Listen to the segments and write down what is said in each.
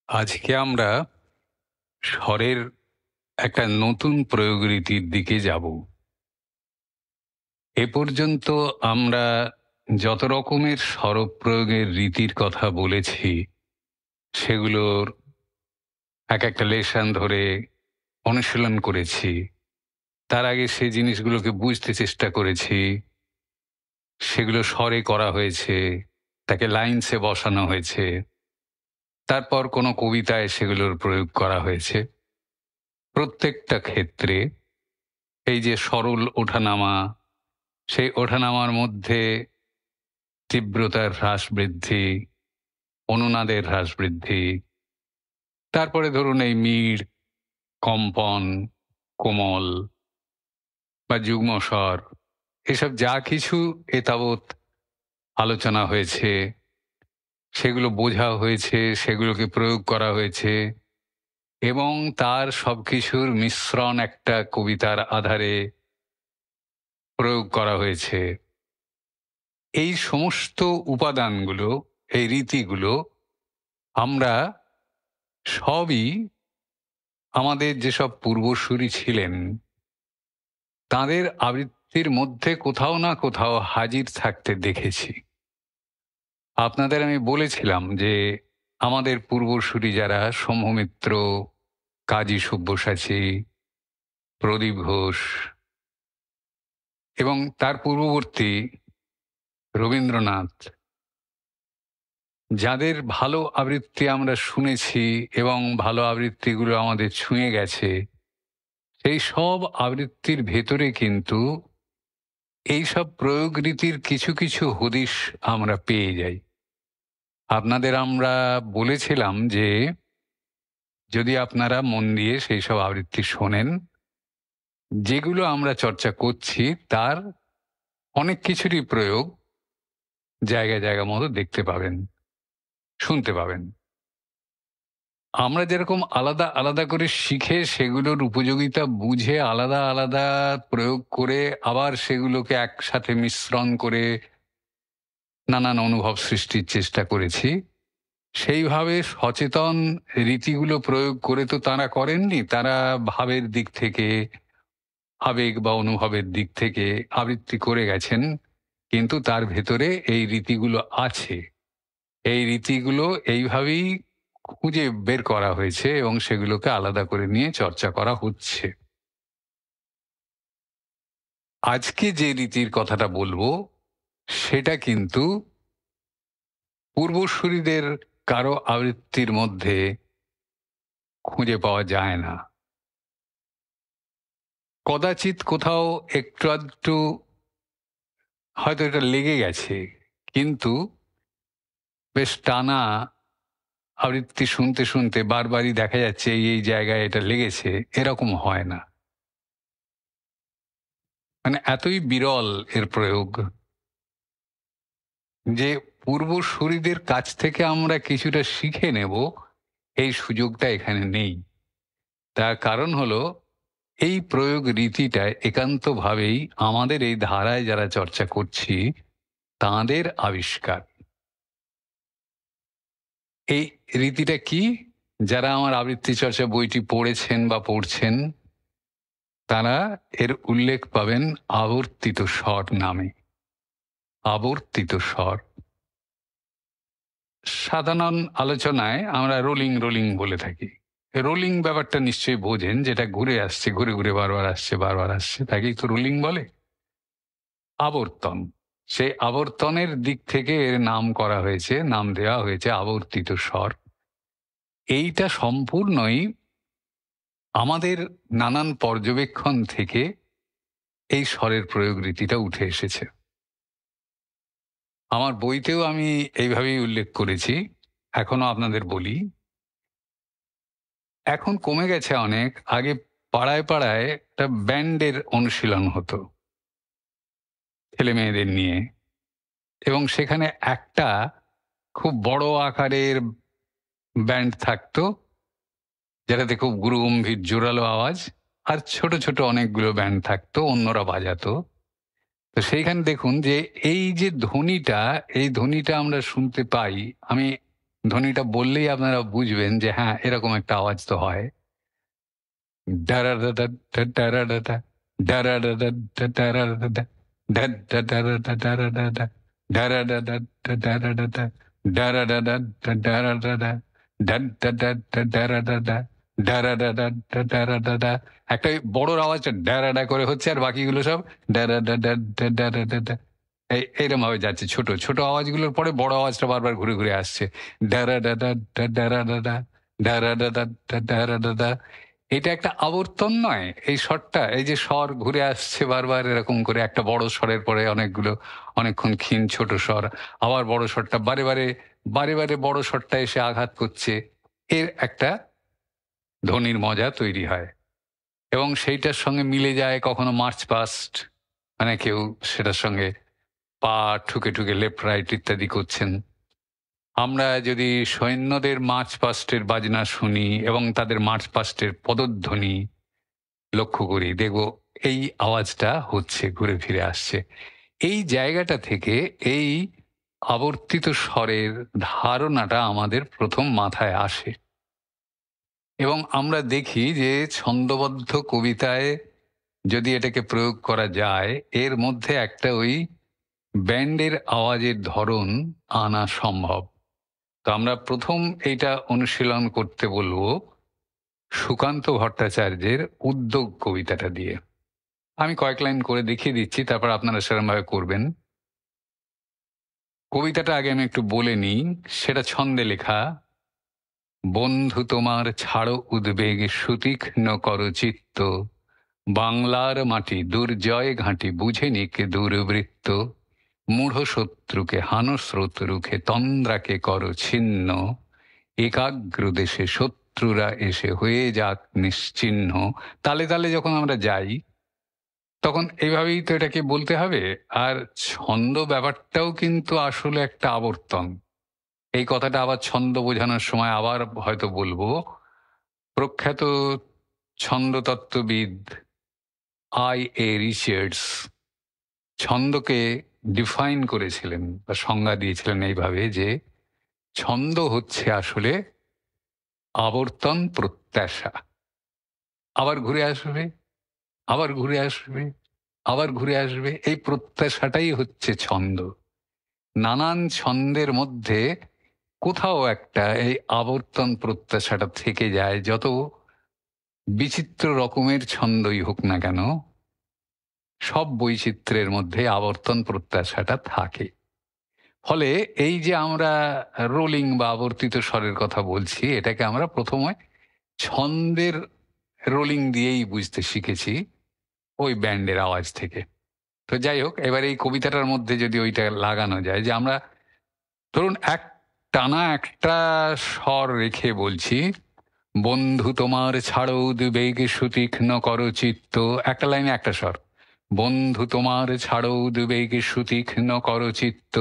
আজকে আমরা স্বরের একটা নতুন প্রয়োগ রীতির দিকে যাব। এ পর্যন্ত আমরা যত রকমের স্বরপ্রয়োগের রীতির কথা বলেছি সেগুলোর এক একটা লেসন ধরে অনুশীলন করেছি। তার আগে সেই জিনিসগুলোকে বুঝতে চেষ্টা করেছি, সেগুলো স্বরে করা হয়েছে, তাকে লাইনসে বসানো হয়েছে, তারপর কোনো কবিতায় সেগুলোর প্রয়োগ করা হয়েছে। প্রত্যেকটা ক্ষেত্রে এই যে সরল ওঠানামা, সেই ওঠানামার মধ্যে তীব্রতার হ্রাস বৃদ্ধি, অনুনাদের হ্রাস বৃদ্ধি, তারপরে ধরুন এই মীড়, কম্পন, কোমল বা যুগ্ম স্বর, এসব যা কিছু এতাবৎ আলোচনা হয়েছে, সেগুলো বোঝা হয়েছে, সেগুলোকে প্রয়োগ করা হয়েছে এবং তার সবকিছুর মিশ্রণ একটা কবিতার আধারে প্রয়োগ করা হয়েছে। এই সমস্ত উপাদানগুলো, এই রীতিগুলো আমরা সবই আমাদের যেসব পূর্বসূরি ছিলেন তাদের আবৃত্তির মধ্যে কোথাও না কোথাও হাজির থাকতে দেখেছি। আপনাদের আমি বলেছিলাম যে আমাদের পূর্বসূরি যারা শম্ভুমিত্র, কাজী সব্যসাচী, প্রদীপ ঘোষ এবং তার পূর্ববর্তী রবীন্দ্রনাথ, যাদের ভালো আবৃত্তি আমরা শুনেছি এবং ভালো আবৃত্তিগুলো আমাদের ছুঁয়ে গেছে, সেই সব আবৃত্তির ভেতরে কিন্তু এইসব প্রয়োগ রীতির কিছু কিছু হদিশ আমরা পেয়ে যাই। আপনাদের আমরা বলেছিলাম যে যদি আপনারা মন দিয়ে সেই সব আবৃত্তি শোনেন, যেগুলো আমরা চর্চা করছি তার অনেক কিছুরই প্রয়োগ জায়গা জায়গা মতো দেখতে পাবেন, শুনতে পাবেন। আমরা যেরকম আলাদা আলাদা করে শিখে সেগুলোর উপযোগিতা বুঝে আলাদা আলাদা প্রয়োগ করে আবার সেগুলোকে একসাথে মিশ্রণ করে নানান অনুভব সৃষ্টির চেষ্টা করেছি, সেইভাবে সচেতন রীতিগুলো প্রয়োগ করে তো তারা করেননি। তারা ভাবের দিক থেকে, আবেগ বা অনুভবের দিক থেকে আবৃত্তি করে গেছেন, কিন্তু তার ভেতরে এই রীতিগুলো আছে। এই রীতিগুলো এইভাবেই খুঁজে বের করা হয়েছে এবং সেগুলোকে আলাদা করে নিয়ে চর্চা করা হচ্ছে। আজকে যে রীতির কথাটা বলবো সেটা কিন্তু পূর্বসূরিদের কারো আবৃত্তির মধ্যে খুঁজে পাওয়া যায় না। কদাচিৎ কোথাও একটু আধটু হয়তো এটা লেগে গেছে, কিন্তু বেশ টানা আবৃত্তি শুনতে শুনতে বারবারই দেখা যাচ্ছে এই এই জায়গায় এটা লেগেছে, এরকম হয় না। মানে এতই বিরল এর প্রয়োগ যে পূর্বসূরিদের কাছ থেকে আমরা কিছুটা শিখে নেব, এই সুযোগটা এখানে নেই। তার কারণ হলো এই প্রয়োগ রীতিটা একান্তভাবেই আমাদের এই ধারায় যারা চর্চা করছি তাঁদের আবিষ্কার। এই রীতিটা কি? যারা আমার আবৃত্তি চর্চা বইটি পড়েছেন বা পড়ছেন তারা এর উল্লেখ পাবেন আবর্তিত স্বর নামে। আবর্তিত স্বর সাধারণ আলোচনায় আমরা রোলিং রোলিং বলে থাকি। রোলিং ব্যাপারটা নিশ্চয়ই বোঝেন, যেটা ঘুরে আসছে, ঘুরে ঘুরে বারবার আসছে বারবার আসছে, তাকেই তো রোলিং বলে। আবর্তন, সেই আবর্তনের দিক থেকে এর নাম করা হয়েছে, নাম দেওয়া হয়েছে আবর্তিত স্বর। এইটা সম্পূর্ণই আমাদের নানান পর্যবেক্ষণ থেকে এই স্বরের প্রয়োগ রীতিটা উঠে এসেছে। আমার বইতেও আমি এইভাবেই উল্লেখ করেছি, এখনো আপনাদের বলি। এখন কমে গেছে অনেক। আগে পাড়ায় পাড়ায় একটা ব্যান্ডের অনুশীলন হতো ছেলে মেয়েদের নিয়ে, এবং সেখানে একটা খুব বড় আকারের ব্যান্ড থাকতো যেটাতে খুব গুরুগম্ভীর জোরালো আওয়াজ, আর ছোট ছোট অনেকগুলো ব্যান্ড থাকতো, অন্যরা বাজাতো। তো সেইখানে দেখুন যে এই যে ধ্বনিটা, এই ধ্বনিটা আমরা শুনতে পাই। আমি ধ্বনিটা বললেই আপনারা বুঝবেন যে হ্যাঁ, এরকম একটা আওয়াজ তো হয়। ডারাডাডা, ডারাডাডা, ডারাডাডা, ডারাডাডা, ডাডাডাডা, ডারাডাডা, ডারাডাডা, ডারাডাডা, ডারাডাডা, ডারাডাডা, ডাডাডা, ডারাডাডা, ডারাডাডা, ডারাডাডা। একটা ওই বড়র আওয়াজটা ড্যারাডা করে হচ্ছে, আর বাকিগুলো সব ড্যারাডাডা, ড্যারাডাডা। এইরকম ভাবে যাচ্ছে। ছোট, ছোট আওয়াজগুলোর পরে বড় আওয়াজটা বারবার ঘুরে, ঘুরে আসছে। ড্যারাডাডা, ড্যারাডাডা, ড্যারাডাডা, ড্যারাডাডা। এটা একটা আবর্তন নয় এই স্বরটা? এই যে স্বর ঘুরে আসছে বারবার এরকম করে, একটা বড় স্বরের পরে অনেকগুলো অনেকক্ষণ ক্ষীণ ছোট স্বর, আবার বড় স্বরটা বারে, বারে, বারে, বারে বড় স্বরটা এসে আঘাত করছে। এর একটা ধ্বনির মজা তৈরি হয় এবং সেইটার সঙ্গে মিলে যায় কখনো মার্চ পাস্ট, মানে কেউ সেটার সঙ্গে পা ঠুকে, ঠুকে লেফট রাইট ইত্যাদি করছেন। আমরা যদি সৈন্যদের মার্চ পাস্টের বাজনা শুনি এবং তাদের মার্চ পাস্টের পদধ্বনি লক্ষ্য করি, দেখব এই আওয়াজটা হচ্ছে, ঘুরে ফিরে আসছে। এই জায়গাটা থেকে এই আবর্তিত স্বরের ধারণাটা আমাদের প্রথম মাথায় আসে এবং আমরা দেখি যে ছন্দবদ্ধ কবিতায় যদি এটাকে প্রয়োগ করা যায়, এর মধ্যে একটা ওই ব্যান্ডের আওয়াজের ধরন আনা সম্ভব। তো আমরা প্রথম এইটা অনুশীলন করতে বলবো সুকান্ত ভট্টাচার্যের উদ্যোগ কবিতাটা দিয়ে। আমি কয়েক লাইন করে দেখিয়ে দিচ্ছি, তারপর আপনারা সেরকমভাবে করবেন। কবিতাটা আগে আমি একটু বলে নিই। সেটা ছন্দে লেখা। বন্ধু তোমার ছাড়ো উদ্বেগ, সুতীক্ষ্ণ করো চিত্ত, বাংলার মাটি দুর্জয় ঘাঁটি, বুঝে নিক দুর্বৃত্ত, মূঢ় শত্রুকে হানো স্রোত রুখে, তন্দ্রাকে করো ছিন্ন, একাগ্র দেশে শত্রুরা এসে হয়ে যাক নিশ্চিহ্ন। তালে তালে যখন আমরা যাই তখন এইভাবেই তো এটাকে বলতে হবে। আর ছন্দ ব্যাপারটাও কিন্তু আসলে একটা আবর্তন। এই কথাটা আবার ছন্দ বোঝানোর সময় আবার হয়তো বলবো। প্রখ্যাত ছন্দতত্ত্ববিদ আই.এ. রিচার্ডস ছন্দকে ডিফাইন করেছিলেন বা সংজ্ঞা দিয়েছিলেন এইভাবে যে ছন্দ হচ্ছে আসলে আবর্তন প্রত্যাশা। আবার ঘুরে আসবে, আবার ঘুরে আসবে, আবার ঘুরে আসবে, এই প্রত্যাশাটাই হচ্ছে ছন্দ। নানান ছন্দের মধ্যে কোথাও একটা এই আবর্তন প্রত্যাশাটা থেকে যায়। যত বিচিত্র রকমের ছন্দই হোক না কেন, সব বৈচিত্র্যের মধ্যে আবর্তন প্রত্যাশাটা থাকে। ফলে এই যে আমরা রোলিং বা আবর্তিত স্বরের কথা বলছি, এটাকে আমরা প্রথমে ছন্দের রোলিং দিয়েই বুঝতে শিখেছি, ওই ব্যান্ডের আওয়াজ থেকে। তো যাই হোক, এবার এই কবিতাটার মধ্যে যদি ওইটা লাগানো যায় যে আমরা ধরুন টানা একটা স্বর রেখে বলছি, বন্ধু তোমার ছাড়ো উদ্বেগ, সুতীক্ষ্ণ করো চিত্ত। একটা লাইনে একটা স্বর। বন্ধু তোমার ছাড়ো উদ্বেগ, সুতীক্ষ্ণ করো চিত্ত,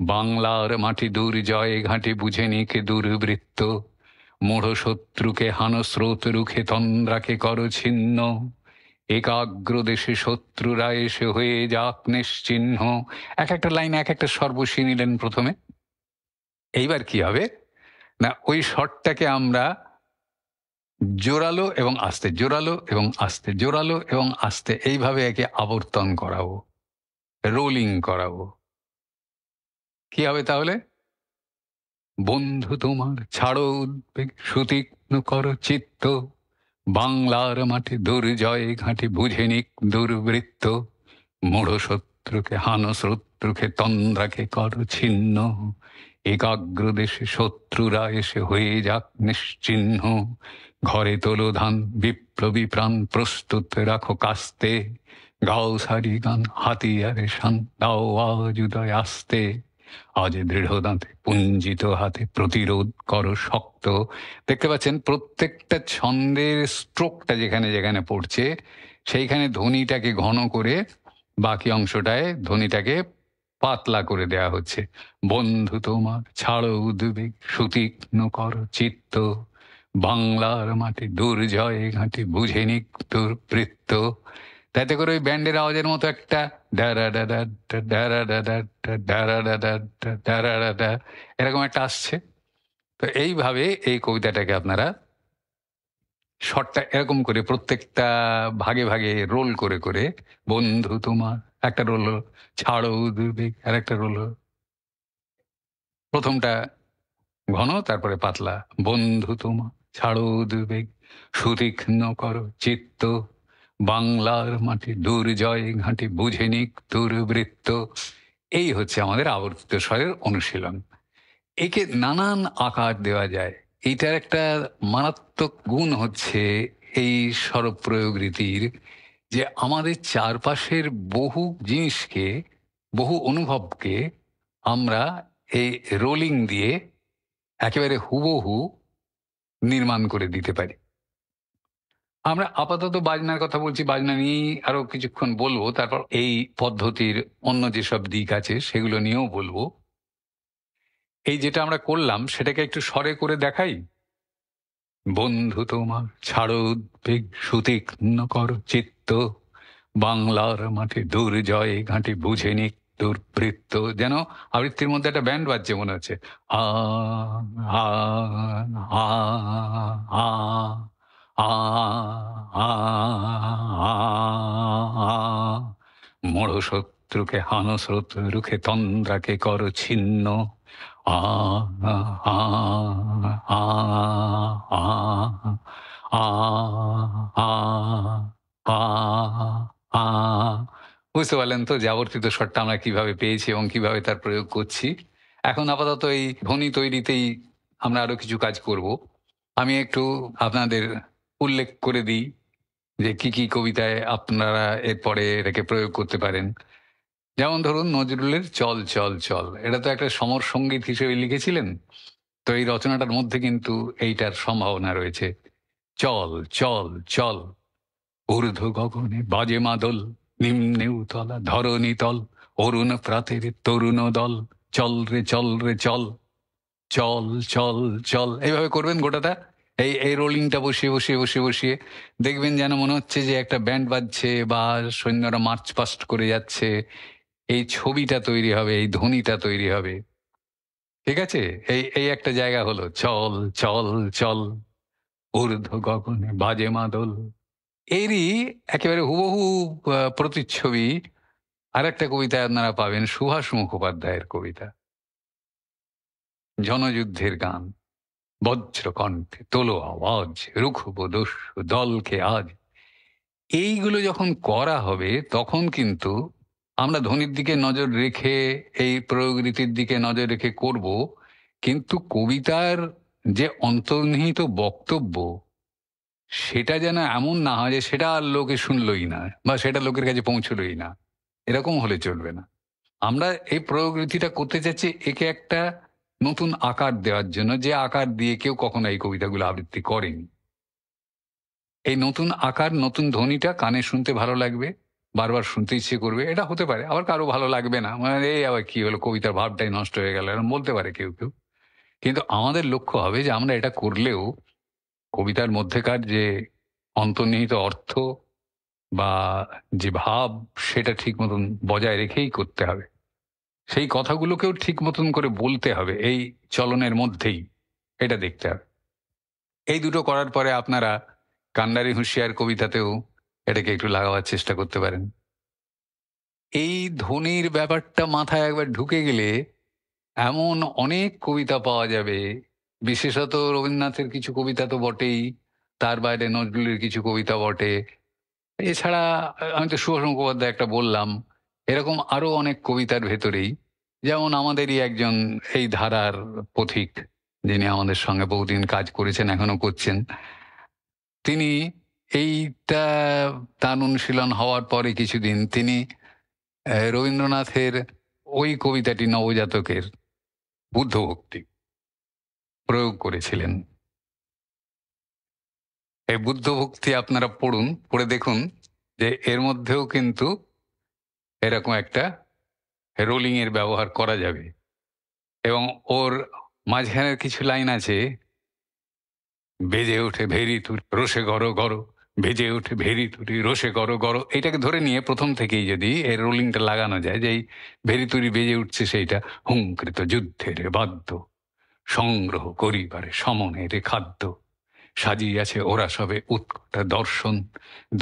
বাংলার মাটি দুর্জয় ঘাঁটি, বুঝে নিক দুর্বৃত্ত, মূঢ় শত্রুকে হানো স্রোত রুখে, তন্দ্রাকে করো ছিন্ন, একাগ্র দেশে শত্রুরা এসে হয়ে যাক নিশ্চিহ্ন। এক একটা লাইন এক একটা স্বর বসিয়ে নিলেন প্রথমে। এইবার কি হবে না, ওই স্বরটাকে আমরা জোরালো এবং আস্তে, জোরালো এবং আস্তে, জোরালো এবং আস্তে, এইভাবে একে আবর্তন করাবো, রোলিং করাবো। কি হবে তাহলে? বন্ধু তোমার ছাড়ো উদ্বেগ, সুতীক্ষ্ণ করো চিত্ত, বাংলার মাটি দুর্জয় ঘাঁটি, বুঝে নিক দুর্বৃত্ত, মূঢ় শত্রুকে হানো শত্রুকে, তন্দ্রাকে করো ছিন্ন, একাগ্র দেশে শত্রুরা এসে হয়ে যাক নিশ্চিহ্ন, ঘরে তোলো ধান বিপ্লবী প্রাণ, প্রস্তুত রাখো কাস্তে, গাও সারি গান হাতিয়ারে শান, দাও আজ উদয় আসতে, আজ দৃঢ় দাঁতে পুঞ্জিত হাতে, প্রতিরোধ করো শক্ত। দেখতে পাচ্ছেন প্রত্যেকটা ছন্দের স্ট্রোকটা যেখানে যেখানে পড়ছে সেইখানে ধ্বনিটাকে ঘন করে, বাকি অংশটায় ধ্বনিটাকে পাতলা করে দেয়া হচ্ছে। বন্ধু তোমার ছাড়ো উদ্বেগ, সুতীক্ষ্ণ করো চিত্ত, বাংলার মাটি দুর্জয় ঘাঁটি, বুঝে নিক দুর্বৃত্ত। তাতে করে ওই ব্যান্ডের আওয়াজের মতো একটা ড্যারা ড্যাডা ড্যারা ড্যাডা ড্যারা ড্যাডা ড্যারা ড্যাডা এরকম একটা আসছে। তো এইভাবে এই কবিতাটাকে আপনারা শর্টটা এরকম করে প্রত্যেকটা ভাগে ভাগে রোল করে করে, বন্ধু তোমার একটা রোল হলো, ছাড়ো উদ্বেগ আর একটা রোল হলো। প্রথমটা ঘন, তারপরে পাতলা। বন্ধু তোমার ছাড়ো উদ্বেগ, সুতীক্ষ্ণ করো চিত্ত, বাংলার মাটি দুর্জয় ঘাঁটি বুঝে নিক দুর্বৃত্ত। এই হচ্ছে আমাদের আবর্তিত স্বরের অনুশীলন। একে নানান আকার দেওয়া যায়। এইটার একটা মারাত্মক গুণ হচ্ছে এই স্বরপ্রয়োগ রীতির, যে আমাদের চারপাশের বহু জিনিসকে, বহু অনুভবকে আমরা এই রোলিং দিয়ে একেবারে হুবহু নির্মাণ করে দিতে পারি। আমরা আপাতত বাজনার কথা বলছি, বাজনা নিয়েই আরো কিছুক্ষণ বলবো, তারপর এই পদ্ধতির অন্য যেসব দিক আছে সেগুলো নিয়েও বলবো। এই যেটা আমরা করলাম সেটাকে একটু স্বরে করে দেখাই। বন্ধু তোমার ছাড়ো উদ্বেগ, সুতীক্ষ্ণ কর চিত্ত, বাংলার মাঠে দুর্জয় ঘাঁটি বুঝে নিক দুর্বৃত্ত। যেন আবৃত্তির মধ্যে একটা ব্যান্ড বাজছে মনে হচ্ছে। আ আ আ আ আ আ মোড় শত্রুকে হানো স্রোত রুখে তন্দ্রাকে কর ছিন্ন। আ আ আ আ আ আ আ আ আ। বুঝতে পারলেন তো যে আবর্তিত স্বরটা আমরা কিভাবে পেয়েছি এবং কিভাবে তার প্রয়োগ করছি। এখন আপাতত এই ধ্বনি তৈরিতেই আমরা আরো কিছু কাজ করব। আমি একটু আপনাদের উল্লেখ করে দিই যে কি কি কবিতায় আপনারা এরপরে এটাকে প্রয়োগ করতে পারেন। যেমন ধরুন নজরুলের চল চল চল, এটা তো একটা সমর সঙ্গীত হিসেবে লিখেছিলেন। তো এই রচনাটার মধ্যে কিন্তু এইটার সম্ভাবনা রয়েছে। চল চল চল, ঊর্ধ্ব গগনে বাজে মাদল, নিম্নে উতলা ধরণী তল, অরুণ প্রাতের তরুণ দল, চল রে চল রে চল, চল চল চল। এইভাবে করবেন গোটাটা। এই এই রোলিংটা বসিয়ে বসিয়ে বসিয়ে বসিয়ে দেখবেন যেন মনে হচ্ছে যে একটা ব্যান্ড বাজছে বা সৈন্যরা মার্চ পাস্ট করে যাচ্ছে। এই ছবিটা তৈরি হবে, এই ধ্বনিটা তৈরি হবে। ঠিক আছে? এই এই একটা জায়গা হলো চল চল চল, ঊর্ধ্ব গগনে বাজে মাদল। এরই একেবারে হুবহু প্রতিচ্ছবি আরেকটা কবিতায় আপনারা পাবেন, সুভাষ মুখোপাধ্যায়ের কবিতা জনযুদ্ধের গান। বজ্র কণ্ঠে তোলো আওয়াজ, রুখব দস্যু দলকে আজ। এইগুলো যখন করা হবে তখন কিন্তু আমরা ধ্বনির দিকে নজর রেখে, এই প্রয়োগ রীতির দিকে নজর রেখে করব। কিন্তু কবিতার যে অন্তর্নিহিত বক্তব্য, সেটা যেন এমন না হয় যে সেটা আর লোকে শুনলই না বা সেটা লোকের কাছে পৌঁছলোই না। এরকম হলে চলবে না। আমরা এই প্রয়োগ রীতিটা করতে চাচ্ছি একে একটা নতুন আকার দেওয়ার জন্য, যে আকার দিয়ে কেউ কখনো এই কবিতাগুলো আবৃত্তি করেনি। এই নতুন আকার, নতুন ধ্বনিটা কানে শুনতে ভালো লাগবে, বারবার শুনতে ইচ্ছে করবে। এটা হতে পারে, আবার কারো ভালো লাগবে না, মানে এই আবার কি হলো, কবিতার ভাবটাই নষ্ট হয়ে গেল, এরকম বলতে পারে কেউ কেউ। কিন্তু আমাদের লক্ষ্য হবে যে আমরা এটা করলেও কবিতার মধ্যেকার যে অন্তর্নিহিত অর্থ বা যে ভাব, সেটা ঠিক মতন বজায় রেখেই করতে হবে। সেই কথাগুলোকেও ঠিক মতন করে বলতে হবে এই চলনের মধ্যেই, এটা দেখতে হবে। এই দুটো করার পরে আপনারা কান্ডারি হুঁশিয়ার কবিতাতেও এটাকে একটু লাগাবার চেষ্টা করতে পারেন। এই ধ্বনির ব্যাপারটা মাথায় একবার ঢুকে গেলে এমন অনেক কবিতা পাওয়া যাবে। বিশেষত রবীন্দ্রনাথের কিছু কবিতা তো বটেই, তার বাইরে নজরুলের কিছু কবিতা বটে। এছাড়া আমি তো সুভাষ মুখোপাধ্যায় একটা বললাম, এরকম আরো অনেক কবিতার ভেতরেই, যেমন আমাদেরই একজন এই ধারার পথিক, যিনি আমাদের সঙ্গে বহুদিন কাজ করেছেন, এখনো করছেন, তিনি এইটা তার অনুশীলন হওয়ার পরে কিছুদিন তিনি রবীন্দ্রনাথের ওই কবিতাটি নবজাতকের বুদ্ধভক্তি প্রয়োগ করেছিলেন। এই বুদ্ধভক্তি আপনারা পড়ুন, পড়ে দেখুন যে এর মধ্যেও কিন্তু এরকম একটা রোলিং এর ব্যবহার করা যাবে। এবং ওর মাঝখানের কিছু লাইন আছে, বেজে ওঠে ভেরি তুরি রোষে গড় গড়, বেজে ওঠে ভেরি তুরি রোষে গড় গড়। এটাকে ধরে নিয়ে প্রথম থেকেই যদি এর রোলিংটা লাগানো যায়, যে এই ভেরি তুরি বেজে উঠছে সেইটা, হুঙ্কৃত যুদ্ধের বাদ্য, সংগ্রহ করিবারে সমনের খাদ্য, সাজিয়াছে ওরা সবে উৎকটা দর্শন,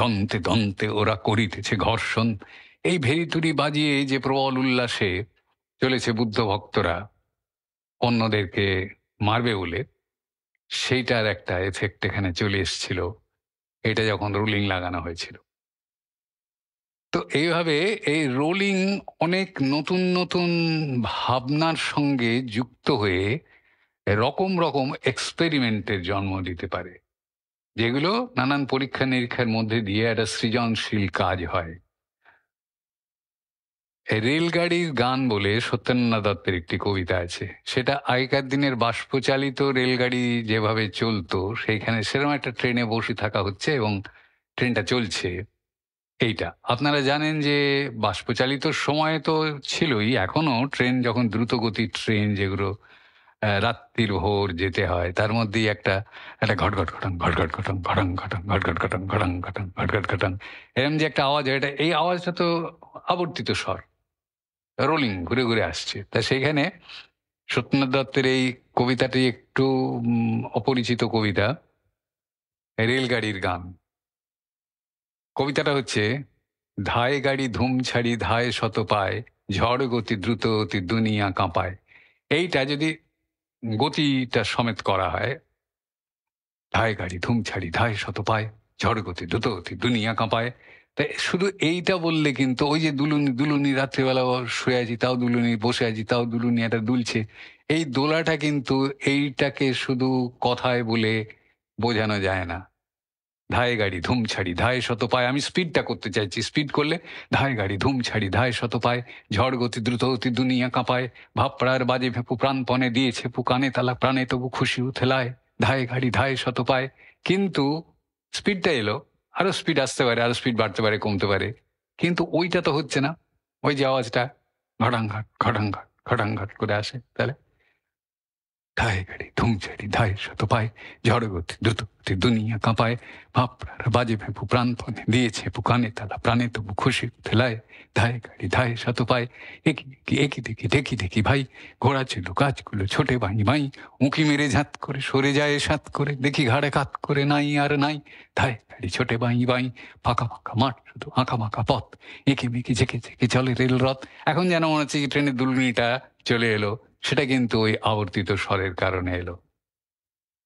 দন্তে দন্তে ওরা করিতেছে ঘর্ষণ। এই ভেরিতুরি বাজিয়ে যে প্রবল উল্লাসে চলেছে বুদ্ধ ভক্তরা অন্যদেরকে মারবে বলে, সেইটার একটা এফেক্ট এখানে চলে এসেছিল এটা যখন রুলিং লাগানো হয়েছিল। তো এইভাবে এই রোলিং অনেক নতুন নতুন ভাবনার সঙ্গে যুক্ত হয়ে রকম রকম এক্সপেরিমেন্টের জন্ম দিতে পারে, যেগুলো নানান পরীক্ষা নিরীক্ষার মধ্যে দিয়ে একটা সৃজনশীল কাজ হয়। রেলগাড়ির গান বলে সত্যেন্দ্রনাথ দত্তের একটি কবিতা আছে। সেটা আগেকার দিনের বাষ্পচালিত রেলগাড়ি যেভাবে চলতো সেইখানে সেরকম একটা ট্রেনে বসে থাকা হচ্ছে এবং ট্রেনটা চলছে। এইটা আপনারা জানেন যে বাষ্পচালিত সময় তো ছিলই, এখনো ট্রেন যখন দ্রুতগতির ট্রেন যেগুলো রাত্রির ভোর যেতে হয় তার মধ্যেই একটা একটা ঘটঘট ঘটং ঘটঘট ঘটং ঘটং ঘটং ঘটঘট ঘটং ঘটং ঘটং ঘটঘট ঘটং এরম যে একটা আওয়াজ হয়, এটা এই আওয়াজটা তো আবর্তিত স্বর, রোলিং ঘুরে ঘুরে আসছে। তা সেইখানে সত্যেন্দ্রনাথ দত্তের এই কবিতাটি একটু অপরিচিত কবিতা, রেলগাড়ির গান। কবিতাটা হচ্ছে, ধায় গাড়ি ধুম ছাড়ি ধায় শত পায়, ঝড় গতি দ্রুত অতি দুনিয়া কাঁপায়। এইটা যদি গতিটা সমেত করা হয়, ধায় গাড়ি ধুম ছাড়ি ধায় শত পায়, ঝড় গতি দ্রুত গতি দুনিয়া কাঁপায়। তাই শুধু এইটা বললে কিন্তু ওই যে দুলুনি দুলুনি রাত্রিবেলা শুয়ে আছি তাও দুলুনি, বসে আছি তাও দুলুনি, এটা দুলছে, এই দোলাটা কিন্তু এইটাকে শুধু কথায় বলে বোঝানো যায় না। ধায় গাড়ি ধুম ছাড়ি ধায় শত পায়, আমি স্পিডটা করতে চাইছি, স্পিড করলে ধায় গাড়ি ধুম ছাড়ি ধায় শত পায়, ঝড় গতি দ্রুত অতি দুনিয়া কাঁপায়, ভাবপাড়ার বাজে ভেপু প্রাণপণে দিয়েছে পুকানে তালা প্রাণে তবু খুশি উথেলায়, ধায় গাড়ি ধায় শত পায়। কিন্তু স্পিডটা এলো, আরো স্পিড আসতে পারে, আরো স্পিড বাড়তে পারে, কমতে পারে, কিন্তু ওইটা তো হচ্ছে না। ওই যে আওয়াজটা ঘটাংঘাট ঘটাংঘাট ঘটাংঘাট করে আসে, তাহলে ধায় গাড়ি ধুম ছাড়ি ধায় শত পায়, ঝড় গতি দ্রুত গতি দুনিয়া কাঁপায়, ভাবরার বাজে ভেপু প্রাণপণে দিয়েছে পুকানে তালা প্রাণে তবু খুশি থেলায়, ধায় গাড়ি ধায় শত পায়। একই দেখি একই দেখি দেখি দেখি ভাই, ঘোড়া ছিল গাছগুলো ছোটে বাই বাই, উঁকি মেরে ঝাঁত করে সরে যায় সাত করে, দেখি ঘাড়ে কাত করে নাই আর নাই, ধায় গাড়ি ছোটে বাই বাই, ফাঁকা ফাঁকা মাঠ শুধু আঁকা বাঁকা পথ, এঁকে মেঁকে ঝেঁকে ঝেঁকে চলে রেল রথ। এখন যেন মনে হচ্ছে ট্রেনের দুলুনিটা চলে এলো, সেটা কিন্তু ওই আবর্তিত স্বরের কারণে এলো।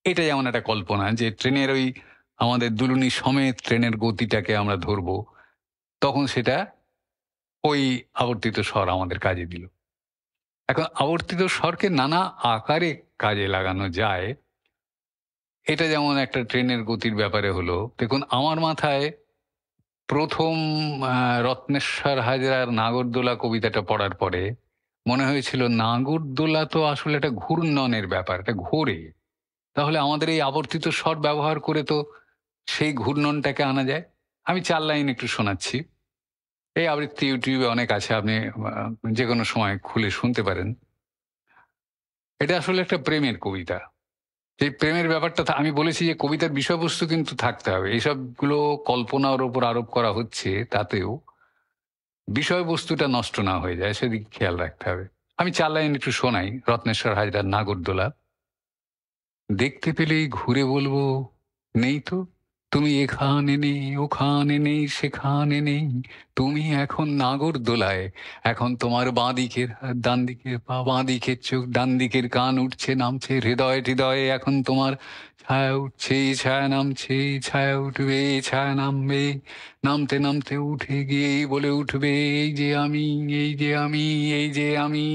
এটা যেমন একটা কল্পনা যে ট্রেনের ওই আমাদের দুলুনি সমেত ট্রেনের গতিটাকে আমরা ধরবো, তখন সেটা ওই আবর্তিত স্বর আমাদের কাজে দিল। এখন আবর্তিত স্বরকে নানা আকারে কাজে লাগানো যায়। এটা যেমন একটা ট্রেনের গতির ব্যাপারে হলো, দেখুন আমার মাথায় প্রথম রত্নেশ্বর হাজরার নাগরদোলা কবিতাটা পড়ার পরে মনে হয়েছিল নাগরদোলা তো আসলে একটা ঘূর্ণনের ব্যাপার, এটা ঘোরে, তাহলে আমাদের এই আবর্তিত স্বর ব্যবহার করে তো সেই ঘূর্ণনটাকে আনা যায়। আমি ৪ লাইন একটু শোনাচ্ছি। এই আবৃত্তি ইউটিউবে অনেক আছে, আপনি যে কোনো সময় খুলে শুনতে পারেন। এটা আসলে একটা প্রেমের কবিতা। সেই প্রেমের ব্যাপারটা আমি বলেছি যে কবিতার বিষয়বস্তু কিন্তু থাকতে হবে। এইসবগুলো কল্পনার উপর আরোপ করা হচ্ছে, তাতেও বিষয়বস্তুটা নষ্ট না হয়ে যায় সেদিকে খেয়াল রাখতে হবে। আমি ৪ লাইন একটু শোনাই, রত্নেশ্বর হাজরার নাগরদোলা। দেখতে পেলেই ঘুরে বলবো, নেই তো, তুমি এখানে নেই, ওখানে নেই, সেখানে নেই, তুমি এখন নাগরদোলায়। এখন তোমার বাঁ দিকের হাত, ডান দিকের পা, বাঁ দিকের চোখ, ডান দিকের কান উঠছে নামছে হৃদয় হৃদয়ে, এখন তোমার ছায়া উঠছে, ছায়া নামছে, ছায়া উঠবে, ছায়া নামবে, নামতে নামতে উঠে গিয়েই বলে উঠবে, এই যে আমি, এই যে আমি, এই যে আমি।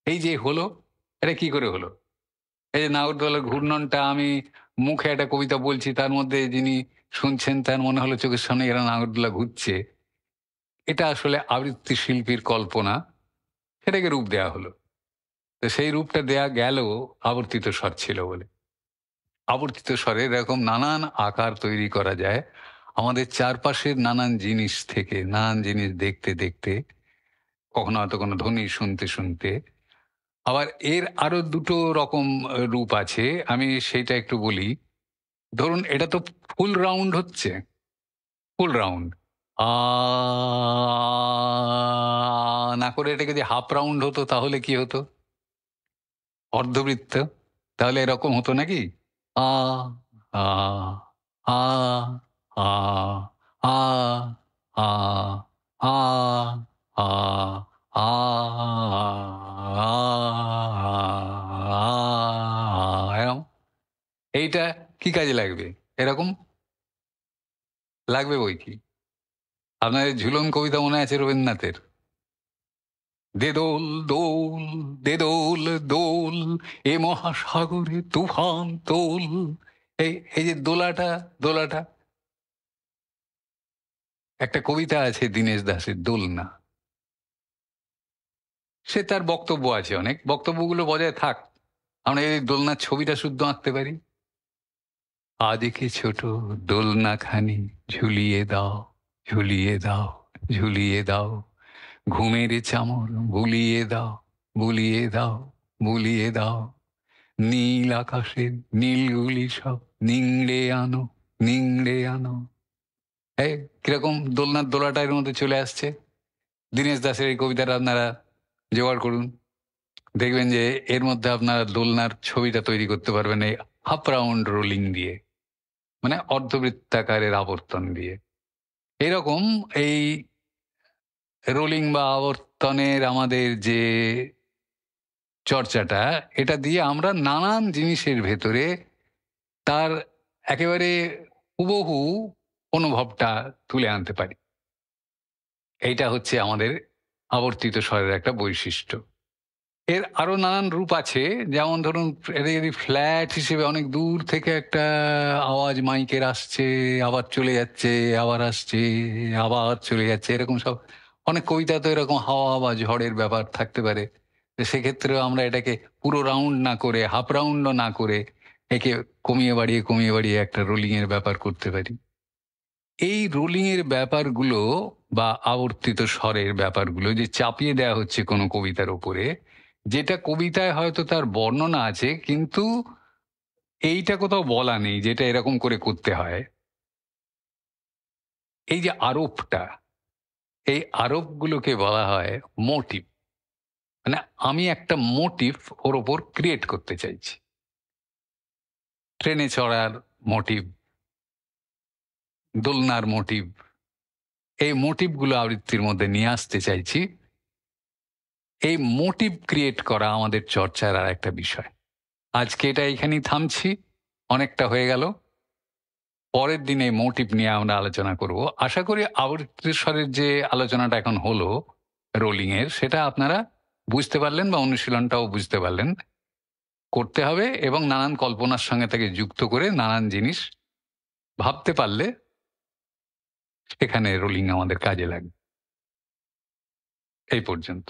এই যে হলো, এটা কি করে হলো? এই যে নাগরদোলার ঘূর্ণনটা আমি মুখে একটা কবিতা বলছি, তার মধ্যে যিনি শুনছেন তার মনে হলো চোখের সামনে এরা নাগরদোলা ঘুরছে। এটা আসলে আবৃত্তি শিল্পীর কল্পনা, সেটাকে রূপ দেয়া হলো। তো সেই রূপটা দেয়া গেল আবর্তিত স্বর ছিল বলে। আবর্তিত স্বরের এরকম নানান আকার তৈরি করা যায় আমাদের চারপাশের নানান জিনিস থেকে, নানান জিনিস দেখতে দেখতে, কখনো হয়তো কোনো ধ্বনি শুনতে শুনতে। আবার এর আরো দুটো রকম রূপ আছে, আমি সেইটা একটু বলি। ধরুন এটা তো ফুল রাউন্ড হচ্ছে, ফুল রাউন্ড। আ না করে এটা যদি হাফ রাউন্ড হতো তাহলে কি হতো? অর্ধবৃত্ত। তাহলে এরকম হতো নাকি? আ, আ, আ, আ, আ, আ, আ, আ, আ, এরকম। এইটা কি কাজে লাগবে? এরকম লাগবে বই কি। আপনার এই ঝুলন কবিতা মনে আছে রবীন্দ্রনাথের? দে দোল, দোল, দে দোল, দোল, এ মহাসাগরে তুফান তোল। এই যে দোলাটা, দোলাটা একটা কবিতা আছে দীনেশ দাসের 'দোলনা'। সে তার বক্তব্য আছে অনেক। বক্তব্যগুলো বজায় থাক। আমরা এই দোলনার ছবিটা শুদ্ধ আঁকতে পারি। আজ একে ছোট দোলনাখানি ঝুলিয়ে দাও, ঝুলিয়ে দাও, ঝুলিয়ে দাও। ঘুমের চামর বুলিয়ে দাও, বুলিয়ে দাও, বুলিয়ে দাও। নীল আকাশের নীলগুলি সব নিংড়ে আনো, নিংড়ে আনো। এই কিরকম দোলনার দোলাটা এর মধ্যে চলে আসছে। দীনেশ দাসের এই কবিতাটা আপনারা জোগাড় করুন। দেখবেন যে এর মধ্যে আপনারা দোলনার ছবিটা তৈরি করতে পারবেন এই হাফ রাউন্ড রোলিং দিয়ে। মানে অর্ধবৃত্তাকারের আবর্তন দিয়ে। এরকম এই রোলিং বা আবর্তনের আমাদের যে চর্চাটা, এটা দিয়ে আমরা নানান জিনিসের ভেতরে তার একেবারে হুবহু অনুভবটা তুলে আনতে পারি। এইটা হচ্ছে আমাদের আবর্তিত স্বরের একটা বৈশিষ্ট্য। এর আরো নানান রূপ আছে। যেমন ধরুন এটা যদি ফ্ল্যাট হিসেবে অনেক দূর থেকে একটা আওয়াজ মাইকের আসছে, আবার চলে যাচ্ছে, আবার আসছে, আবার চলে যাচ্ছে। এরকম সব অনেক কবিতা তো এরকম হাওয়া বা ঝড়ের ব্যাপার থাকতে পারে। তো সেক্ষেত্রেও আমরা এটাকে পুরো রাউন্ড না করে, হাফ রাউন্ডও না করে একে কমিয়ে বাড়িয়ে একটা রোলিং এর ব্যাপার করতে পারি। এই রোলিং এর ব্যাপারগুলো বা আবর্তিত স্বরের ব্যাপারগুলো যে চাপিয়ে দেওয়া হচ্ছে কোনো কবিতার উপরে, যেটা কবিতায় হয়তো তার বর্ণনা আছে কিন্তু এইটা কোথাও বলা নেই যেটা এরকম করে করতে হয়। এই যে আরোপটা, এই আরোপগুলোকে বলা হয় মোটিভ। মানে আমি একটা মোটিভ ওর ওপর ক্রিয়েট করতে চাইছি। ট্রেনে চড়ার মোটিভ, দোলনার মোটিভ, এই মোটিভগুলো আবৃত্তির মধ্যে নিয়ে আসতে চাইছি। এই মোটিভ ক্রিয়েট করা আমাদের চর্চার আর একটা বিষয়। আজকে এটা এখানেই থামছি। অনেকটা হয়ে গেল। পরের দিন এই মোটিভ নিয়ে আমরা আলোচনা করব। আশা করি আবৃত্তি স্বরের যে আলোচনাটা এখন হলো রোলিং এর, সেটা আপনারা বুঝতে পারলেন বা অনুশীলনটাও বুঝতে পারলেন। করতে হবে এবং নানান কল্পনার সঙ্গে তাকে যুক্ত করে নানান জিনিস ভাবতে পারলে সেখানে রোলিং আমাদের কাজে লাগবে। এই পর্যন্ত।